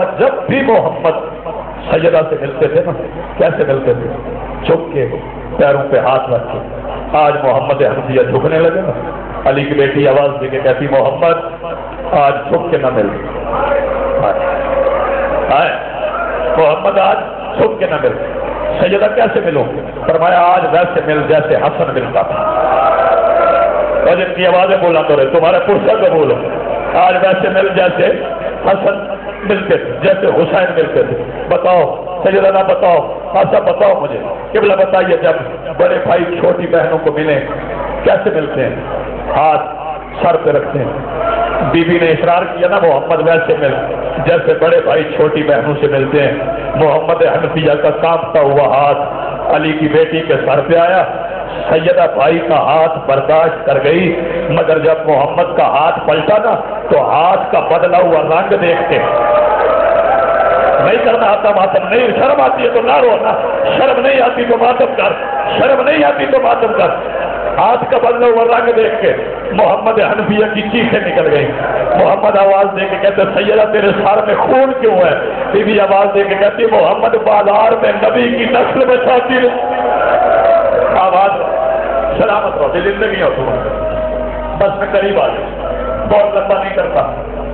جب بھی محمد سیدہ سے ملتے تھے نا، کیسے ملتے تھے؟ جھک کے، پیروں پہ ہاتھ رکھ کے۔ آج محمد حنفیہ جھکنے لگے نا، علی کی بیٹی آواز دے کے کہتی محمد آج جھک کے نہ مل، محمد آج جھک کے نہ مل۔ سیدہ کیسے ملو؟ فرمایا آج ویسے مل جیسے حسن ملتا تھا۔ اور جن کی آوازیں بلند ہو رہے تمہارے پرسہ کو بولو، آج ویسے مل جیسے حسن ملتے تھے، جیسے حسین ملتے تھے۔ بتاؤ سیدہ نہ بتاؤ، ایسا بتاؤ مجھے، قبلہ بتائیے جب بڑے بھائی چھوٹی بہنوں کو ملیں کیسے ملتے ہیں؟ ہاتھ سر پہ رکھتے ہیں۔ بی بی نے اصرار کیا نا محمد ویسے مل جیسے بڑے بھائی چھوٹی بہنوں سے ملتے ہیں۔ محمد حنفیہ کا کانپتا ہوا ہاتھ علی کی بیٹی کے سر پہ آیا۔ سیدہ بھائی کا ہاتھ برداشت کر گئی، مگر جب محمد کا ہاتھ پلٹا نا تو ہاتھ کا بدلا ہوا رنگ دیکھ کے نہیں کرنا آتا ماتم، نہیں شرم آتی ہے تو نہ رونا، شرم نہیں آتی تو ماتم کر، شرم نہیں آتی تو ماتم کر۔ ہاتھ کا بدلا ہوا رنگ دیکھ کے محمد حنفیہ کی چیخیں نکل گئی۔ محمد آواز دے کے کہتے سیدہ تیرے سر میں خون کیوں ہے؟ بی بی آواز دے کے کہتی محمد بازار میں نبی کی نسل بچاتی ہے۔ آواز سلامت رہو، زندگی ہو تمہاری۔ بس میں قریب آ گئی، بہت لمبا نہیں کرتا۔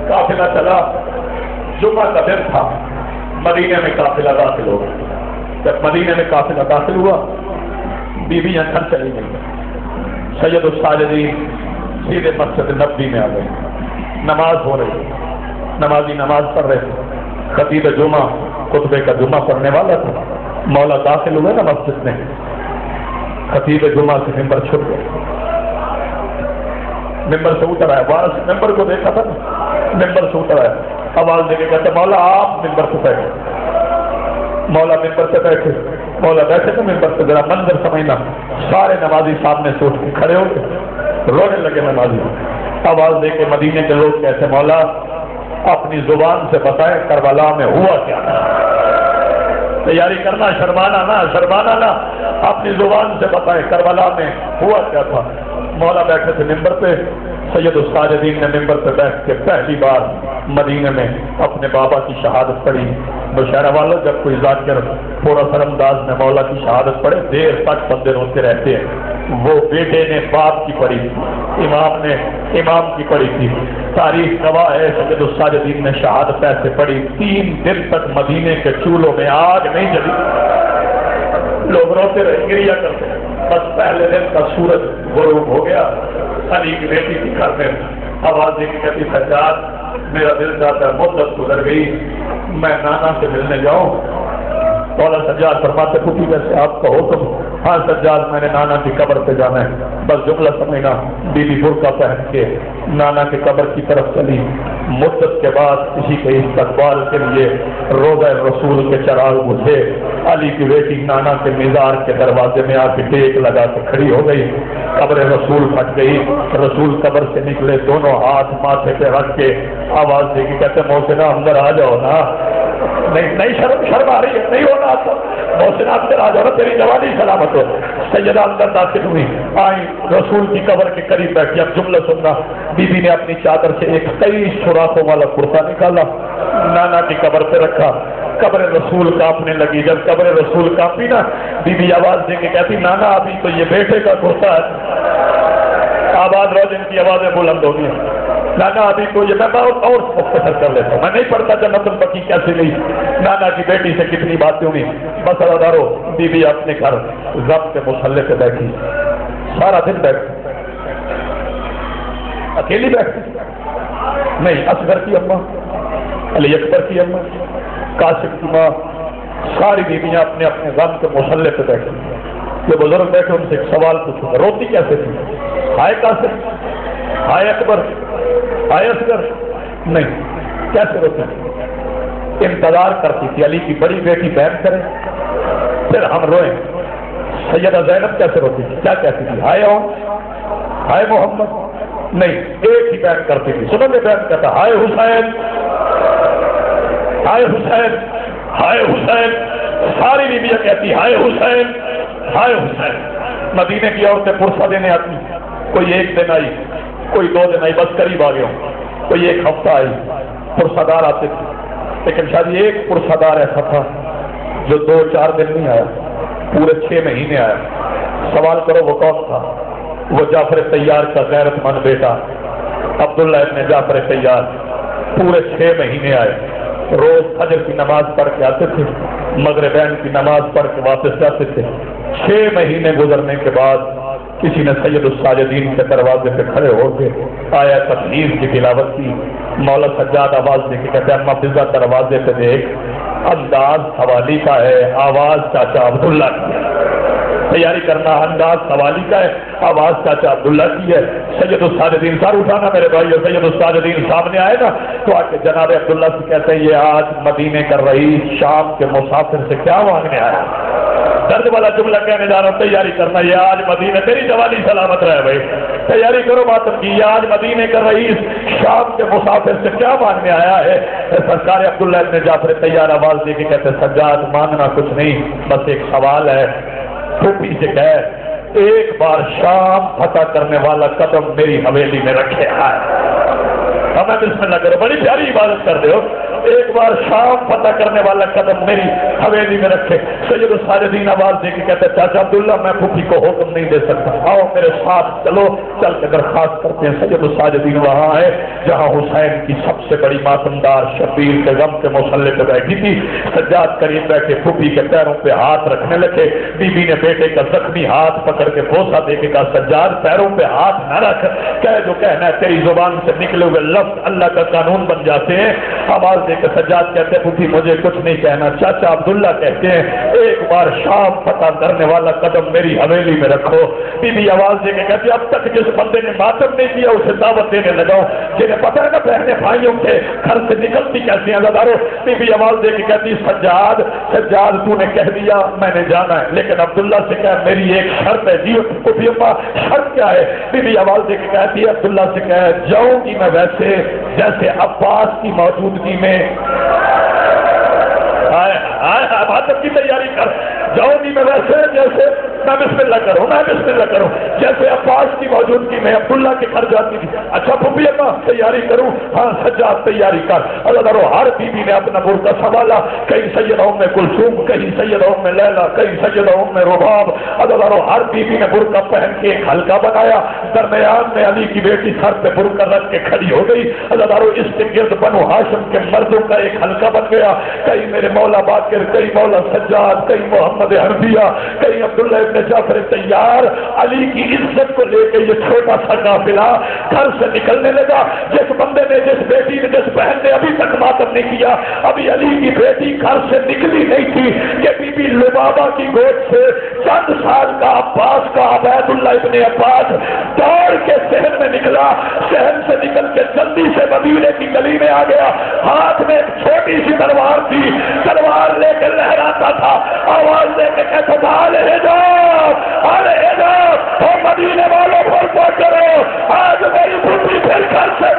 قافلہ چلا، جمعہ کا دن تھا، مدینے میں قافلہ داخل ہو گیا۔ جب مدینے میں قافلہ داخل ہوا، بیوی گھر چلی گئی۔ سید الساجدین سیدھے مسجد نبوی میں آ گئے، نماز ہو رہی، نمازی نماز پڑھ رہے تھے۔ خطیب جمعہ خطبے کا جمعہ پڑھنے والا تھا، مولا داخل ہوئے نا مسجد میں، خطیب جمعہ سے ممبر چھپ گئے، ممبر سے اتر آیا، وارث ممبر کو دیکھا تھا نا، ممبر سے اتر آیا، آواز دے کے کہتے مولا آپ ممبر سے بیٹھے۔ مولا ممبر سے بیٹھے، مولا بیٹھے تو ممبر سے ذرا منظر سمجھنا، سارے نمازی سامنے سے اٹھ کے کھڑے ہو گئے، رونے لگے نمازی۔ آواز دے کے مدینے کے لوگ کہتے مولا اپنی زبان سے بتائیں کربلا میں ہوا کیا تھا؟ تیاری کرنا، شرمانا نہ، شرمانا نہ، اپنی زبان سے بتائیں کربلا میں ہوا کیا تھا؟ مولا بیٹھے تھے ممبر پہ، سید الساجدین نے ممبر پہ بیٹھ کے پہلی بار مدینے میں اپنے بابا کی شہادت پڑھی۔ مشاہرہ والوں جب کوئی ذاکر پورا سر انداز میں مولا کی شہادت پڑھے دیر تک بندے روتے رہتے ہیں۔ وہ بیٹے نے باپ کی پڑھی تھی، امام نے امام کی پڑھی تھی۔ تاریخ گواہ ہے سید الساجدین نے شہادت ایسے پڑھی 3 دن تک مدینے کے چولہوں میں آگ نہیں جلی، لوگ روتے رہے، گریا کرتے۔ بس پہلے دن کا سورج غروب ہو گیا، علی کی بیٹی کی گھر میں آواز دے کے کہتی سجاد میرا دل چاہتا ہے مدت گزر گئی میں نانا سے ملنے جاؤں۔ مولا سجاد فرماتے پھوپھی جیسے آپ کا حکم۔ ہاں سجاد میں نے نانا کی قبر پہ جانا ہے، بس جملہ سمجھنا۔ بی بی برقع پہن کے نانا کی قبر کی طرف چلی۔ مدت کے بعد کسی کے استقبال کے لیے روضہ رسول کے چراغ بجھے، علی کی بیٹی نانا کے مزار کے دروازے میں آ کے ٹیک لگا کے کھڑی ہو گئی۔ قبر رسول پھٹ گئی، رسول قبر سے نکلے، دونوں ہاتھ ماتھے پہ رکھ کے آواز دے کے کہتے محسنہ اندر آ جاؤ نا۔ نہیں شرم آ رہی ہے، نہیں ہونا آتا، محسنہ اندر آ جاؤ نا، تیری جوانی سلامت ہو۔ سیدہ اندر داخل ہوئی، آئی رسول کی قبر کے قریب بیٹھی۔ اب جملہ سننا، بی بی نے اپنی چادر سے ایک 23 سوراخوں والا کرتا نکالا، نانا کی قبر پہ رکھا۔ قبر رسول کانپنے لگی، جب قبر رسول کانپی نا بی بی آواز دے کے کہتی نانا ابھی تو یہ بیٹے کا کرتا ہے۔ آواز روزن کی آوازیں بلند ہو گئی، نانا ابھی تو یہ میں بہت اور مختصر کر لیتا ہوں، میں نہیں پڑھتا جنت البقیع کیسے گئی، نانا کی بیٹی سے کتنی باتیں ہوئی۔ بس ادارو بی بی اپنے گھر ضبط کے مصلے پہ بیٹھی، سارا دن بیٹھی، اکیلی بیٹھی نہیں، اصغر کی اماں، علی اکبر کی اماں، قاسم کی ماں، ساری بیویاں اپنے اپنے غم کے مصلے پہ بیٹھی۔ یہ بزرگ بیٹھے ان سے ایک سوال پوچھوں گا، روتی کیسے تھی؟ ہائے قاسم، ہائے اکبر، ہائے اصغر؟ نہیں، کیسے روتی؟ انتظار کرتی تھی علی کی بڑی بیٹی بیان کرے پھر ہم روئیں۔ سیدہ زینب کیسے روتی تھی؟ کیا کہتی تھی؟ ہائے اون، ہائے محمد؟ نہیں، ایک ہی بیان کرتی تھی، سنو میں بیان کرتا ہائے حسین، ہائے حسین، ہائے حسین۔ ساری بیویاں کہتی ہائے حسین، ہائے حسین۔ مدینے کی عورتیں پرسہ دینے آتی، کوئی 1 دن آئی، کوئی 2 دن آئی، بس قریب آ گیا ہوں، کوئی 1 ہفتہ آئی، پرسہ دار آتے تھے، لیکن شاید ایک پرسدار ایسا تھا جو 2-4 دن نہیں آیا، پورے 6 مہینے آیا۔ سوال کرو وہ کون تھا؟ وہ جعفر طیار کا غیرت مند بیٹا عبداللہ ابن جعفر طیار، پورے 6 مہینے آئے، روز فجر کی نماز پڑھ کے آتے تھے، مغربین کی نماز پڑھ کے واپس جاتے تھے۔ 6 مہینے گزرنے کے بعد کسی نے سید الساجدین کے دروازے پہ کھڑے ہو کے آیا تطہیر کی تلاوت کی۔ مولا سجاد آواز دے کے کہتے ہیں اما فضا دروازے پہ دیکھ، انداز حوالی کا ہے، آواز چاچا عبداللہ کی ہے۔ تیاری کرنا، انداز حوالی کا ہے، آواز چاچا عبداللہ کی ہے۔ سید الساجدین سر اٹھانا میرے بھائی، اور سید الساجدین سامنے آئے نا تو آ کے جناب عبداللہ سے کہتے ہیں یہ آج مدینے کر رہی شام کے مسافر سے کیا مانگنے آیا؟ درد والا جملہ کہنے جا رہا ہوں، تیاری کرنا، یہ آج مدینے، تیری جوانی سلامت رہے بھائی، تیاری کرو ماتم کی، یہ آج مدینے کا رئیس شام کے مسافر سے کیا مانگنے آیا ہے؟ سرکار عبداللہ ابن جعفر طیار آواز دے کے کہتے سجاد مانگنا کچھ نہیں، بس ایک سوال ہے، پھوپھی سے کہہ ایک بار شام فتح کرنے والا قدم میری حویلی میں رکھے آئے۔ ہمیں بسم اللہ کرو، بڑی پیاری عبادت کر رہے ہو، ایک بار شام فتح کرنے والا قدم میری حویلی میں رکھے۔ سید الساجدین آواز دے کے کہتے چاچا عبداللہ میں پھوپھی کو حکم نہیں دے سکتا، آؤ میرے ساتھ چلو، چل کے درخواست کرتے ہیں۔ سید الساجدین وہاں ہے جہاں حسین کی سب سے بڑی ماتمدار شبیر کے غم کے مصلے پہ بیٹھی تھی۔ سجاد قریب بیٹھے پھوپھی کے پیروں پہ ہاتھ رکھنے لگے، بی بی نے بیٹے کا زخمی ہاتھ پکڑ کے بوسہ دے کے کہا سجاد پیروں پہ ہاتھ نہ رکھ، کہہ جو کہنا ہے، تیری زبان سے نکلے ہوئے لفظ اللہ کا قانون بن جاتے ہیں۔ آواز دے کے سجاد کہتے ہیں پھوپھی مجھے کچھ نہیں کہنا، چاچا عبداللہ کہتے ہیں ایک بار شام فتح کرنے والا قدم میری حویلی میں رکھو۔ بی بی آواز دے کے کہتی اب تک جس بندے نے ماتم نہیں کیا اسے دعوت دینے لگاؤ، جنہیں پتہ ہے نا بہنے بھائیوں کے گھر سے نکلتی کیسی ہیں زدارو۔ بی بی آواز دے کے کہتی سجاد تو نے کہہ دیا میں نے جانا ہے، لیکن عبداللہ سے کہہ میری ایک شرط ہے۔ جی پھوپھی اماں شرط کیا ہے؟ بی بی آواز دے کے کہتی ہے عبداللہ سے کہہ جاؤں گی میں ویسے جیسے عباس کی موجودگی میں عبادت کی تیاری کر، جاؤں گی میں ویسے جیسے میں بسم اللہ کروں جیسے عباس کی موجودگی میں عبداللہ کے گھر جاتی تھی۔ اچھا پھوپھی اماں تیاری کروں؟ ہاں سجاد تیاری کر۔ اللہ تعالیٰ ہر بیوی نے اپنا برقع سنبھالا، کہیں سیدہ ام کلثوم، کہیں سیدہ ام لیلا، کہیں سیدہ ام رباب۔ اللہ تعالیٰ ہر بیوی نے برقع پہن کے ایک حلقہ بنایا، درمیان میں علی کی بیٹی سر پہ برقع رکھ کے کھڑی ہو گئی۔ اللہ تعالیٰ اس کے گرد بنو ہاشم کے مردوں کا ایک حلقہ بن گیا، کہیں میرے مولا باقر، کہیں مولا سجاد، کہیں محمد حنفیہ، کہیں عبداللہ ابن جعفر طیار۔ علی کی عزت کو لے کے یہ چھوٹا سا قافلہ گھر سے نکلنے لگا۔ جس بندے نے، جس بیٹی نے، جس بہن نے ابھی تک ماتم نہیں کیا، ابھی علی کی بیٹی گھر سے نکلی نہیں تھی کہ بی بی لبابہ کی گود سے چند سال کا عباس کا عبید اللہ ابن عباس دوڑ کے شہر میں نکلا، شہر سے نکل کے جلدی سے مدینے کی گلی میں آ گیا، ہاتھ میں ایک چھوٹی سی تلوار تھی، تلوار لے کے لہراتا تھا، آواز دے کے کہتا تھا مدینے والوں کو کرو، آج میری پھوپھی پھر گھر سے